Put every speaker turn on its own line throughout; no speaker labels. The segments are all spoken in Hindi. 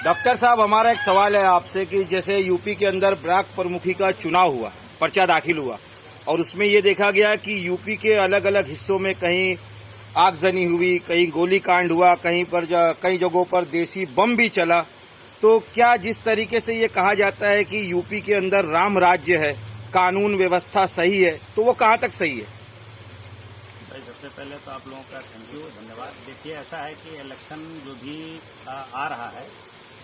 डॉक्टर साहब, हमारा एक सवाल है आपसे कि जैसे यूपी के अंदर ब्लॉक प्रमुखी का चुनाव हुआ, पर्चा दाखिल हुआ और उसमें ये देखा गया कि यूपी के अलग अलग हिस्सों में कहीं आगजनी हुई, कहीं गोली कांड हुआ, कई जगहों पर देसी बम भी चला। तो क्या जिस तरीके से ये कहा जाता है कि यूपी के अंदर राम राज्य है, कानून व्यवस्था सही है, तो वो कहाँ तक सही है?
भाई, सबसे पहले तो आप लोगों का थैंक यू, धन्यवाद। देखिए, ऐसा है कि इलेक्शन जो भी आ रहा है,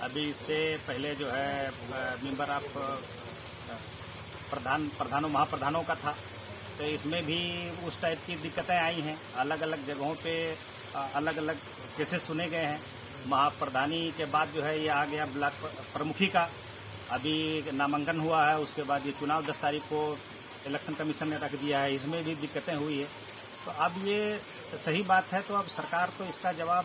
अभी इससे पहले जो है मेंबर ऑफ प्रधानों महाप्रधानों का था, तो इसमें भी उस टाइप की दिक्कतें आई हैं। अलग अलग जगहों पे अलग अलग केसेस सुने गए हैं। महाप्रधानी के बाद जो है ये आ गया ब्लॉक प्रमुखी का, अभी नामांकन हुआ है, उसके बाद ये चुनाव 10 तारीख को इलेक्शन कमीशन ने रख दिया है, इसमें भी दिक्कतें हुई है। तो अब ये सही बात है, तो अब सरकार तो इसका जवाब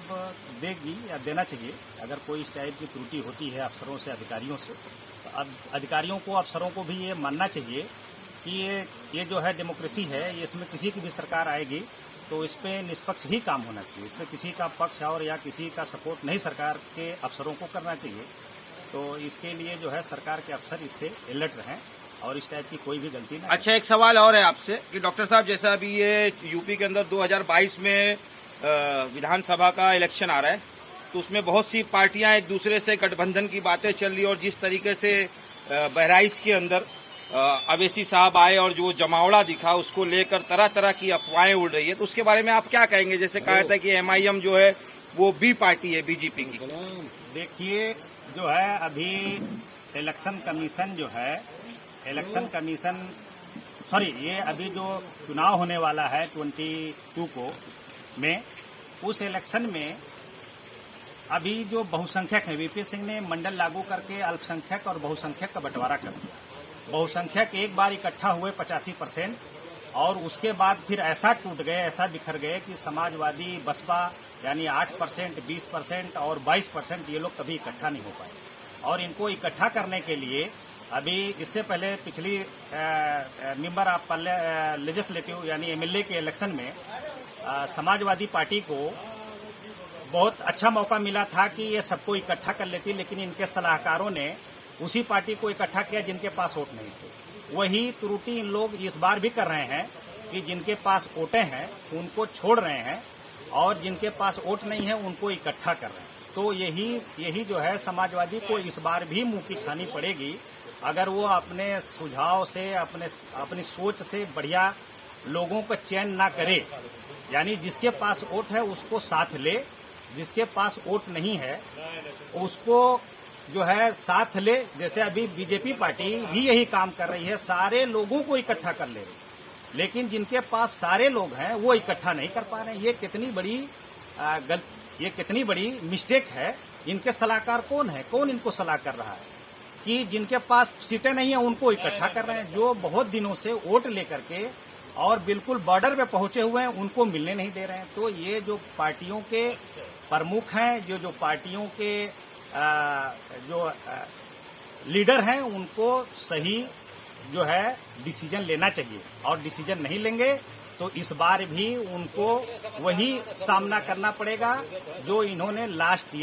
देगी या देना चाहिए। अगर कोई इस टाइप की त्रुटि होती है अफसरों से, अधिकारियों से, तो अब अधिकारियों को, अफसरों को भी ये मानना चाहिए कि ये जो है डेमोक्रेसी है, ये इसमें किसी की भी सरकार आएगी तो इस पे निष्पक्ष ही काम होना चाहिए। इसमें किसी का पक्ष और या किसी का सपोर्ट नहीं सरकार के अफसरों को करना चाहिए। तो इसके लिए जो है सरकार के अफसर इससे अलर्ट रहें और इस टाइप की कोई भी गलती नहीं।
अच्छा, एक सवाल और है आपसे कि डॉक्टर साहब, जैसा अभी ये यूपी के अंदर 2022 में विधानसभा का इलेक्शन आ रहा है, तो उसमें बहुत सी पार्टियां एक दूसरे से गठबंधन की बातें चल रही है और जिस तरीके से बहराइच के अंदर अवैसी साहब आए और जो जमावड़ा दिखा, उसको लेकर तरह तरह की अफवाहें उड़ रही है, तो उसके बारे में आप क्या कहेंगे? जैसे कहा था कि MIM जो है वो बी पार्टी है बीजेपी की।
देखिए, जो है अभी इलेक्शन कमीशन जो है, ये अभी जो चुनाव होने वाला है 22 को में, उस इलेक्शन में अभी जो बहुसंख्यक है, VP सिंह ने मंडल लागू करके अल्पसंख्यक और बहुसंख्यक का बंटवारा कर दिया। बहुसंख्यक एक बार इकट्ठा हुए 85% और उसके बाद फिर ऐसा टूट गए, ऐसा बिखर गए कि समाजवादी, बसपा यानी 8%, 20% और 22% ये लोग कभी इकट्ठा नहीं हो पाए। और इनको इकट्ठा करने के लिए अभी इससे पहले पिछली मेंबर ऑफ लेजिस्लेटिव यानी MLA के इलेक्शन में समाजवादी पार्टी को बहुत अच्छा मौका मिला था कि ये सबको इकट्ठा कर लेती, लेकिन इनके सलाहकारों ने उसी पार्टी को इकट्ठा किया जिनके पास वोट नहीं थे। वही त्रुटि इन लोग इस बार भी कर रहे हैं कि जिनके पास वोटें हैं उनको छोड़ रहे हैं और जिनके पास वोट नहीं है उनको इकट्ठा कर रहे हैं। तो यही जो है समाजवादी को इस बार भी मुंह की खानी पड़ेगी अगर वो अपने सुझाव से, अपनी सोच से बढ़िया लोगों का चयन ना करे। यानी जिसके पास वोट है उसको साथ ले, जिसके पास वोट नहीं है उसको जो है साथ ले। जैसे अभी बीजेपी पार्टी भी यही काम कर रही है, सारे लोगों को इकट्ठा कर ले रही, लेकिन जिनके पास सारे लोग हैं वो इकट्ठा नहीं कर पा रहे हैं। ये कितनी बड़ी मिस्टेक है। इनके सलाहकार कौन है, कौन इनको सलाह कर रहा है कि जिनके पास सीटें नहीं है उनको इकट्ठा कर रहे हैं, जो बहुत दिनों से वोट लेकर के और बिल्कुल बॉर्डर पे पहुंचे हुए हैं उनको मिलने नहीं दे रहे हैं। तो ये जो पार्टियों के प्रमुख हैं, जो पार्टियों के जो लीडर हैं, उनको सही जो है डिसीजन लेना चाहिए और डिसीजन नहीं लेंगे तो इस बार भी उनको वही सामना करना पड़ेगा जो इन्होंने लास्ट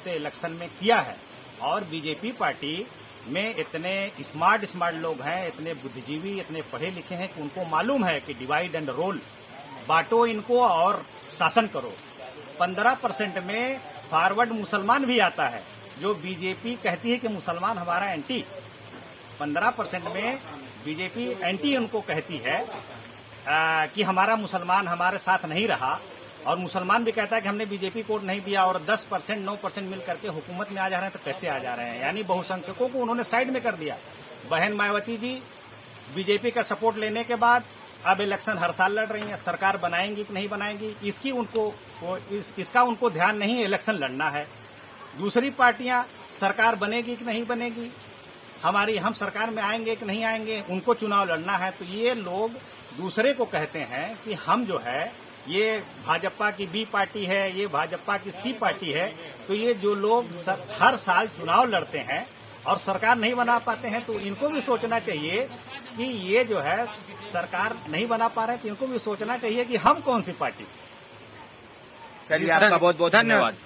इलेक्शन में किया है। और बीजेपी पार्टी में इतने स्मार्ट लोग हैं, इतने बुद्धिजीवी, इतने पढ़े लिखे हैं कि उनको मालूम है कि डिवाइड एंड रोल, बांटो इनको और शासन करो। 15% में फॉरवर्ड मुसलमान भी आता है, जो बीजेपी कहती है कि मुसलमान हमारा एंटी। 15% में बीजेपी एंटी उनको कहती है कि हमारा मुसलमान हमारे साथ नहीं रहा, और मुसलमान भी कहता है कि हमने बीजेपी को वोट नहीं दिया, और 10%, 9% मिल करके हुकूमत में आ जा रहे हैं। तो कैसे आ जा रहे हैं? यानी बहुसंख्यकों को उन्होंने साइड में कर दिया। बहन मायावती जी बीजेपी का सपोर्ट लेने के बाद अब इलेक्शन हर साल लड़ रही हैं। सरकार बनाएंगी कि नहीं बनाएंगी इसका उनको ध्यान नहीं, इलेक्शन लड़ना है। दूसरी पार्टियां सरकार बनेगी कि नहीं बनेगी, हम सरकार में आएंगे कि नहीं आएंगे, उनको चुनाव लड़ना है। तो ये लोग दूसरे को कहते हैं कि हम जो है ये भाजपा की बी पार्टी है, ये भाजपा की सी पार्टी है। तो ये जो लोग हर साल चुनाव लड़ते हैं और सरकार नहीं बना पाते हैं, तो इनको भी सोचना चाहिए कि ये जो है सरकार नहीं बना पा रहे हैं, तो इनको भी सोचना चाहिए कि हम कौन सी पार्टी।
चलिए, आपका बहुत बहुत धन्यवाद।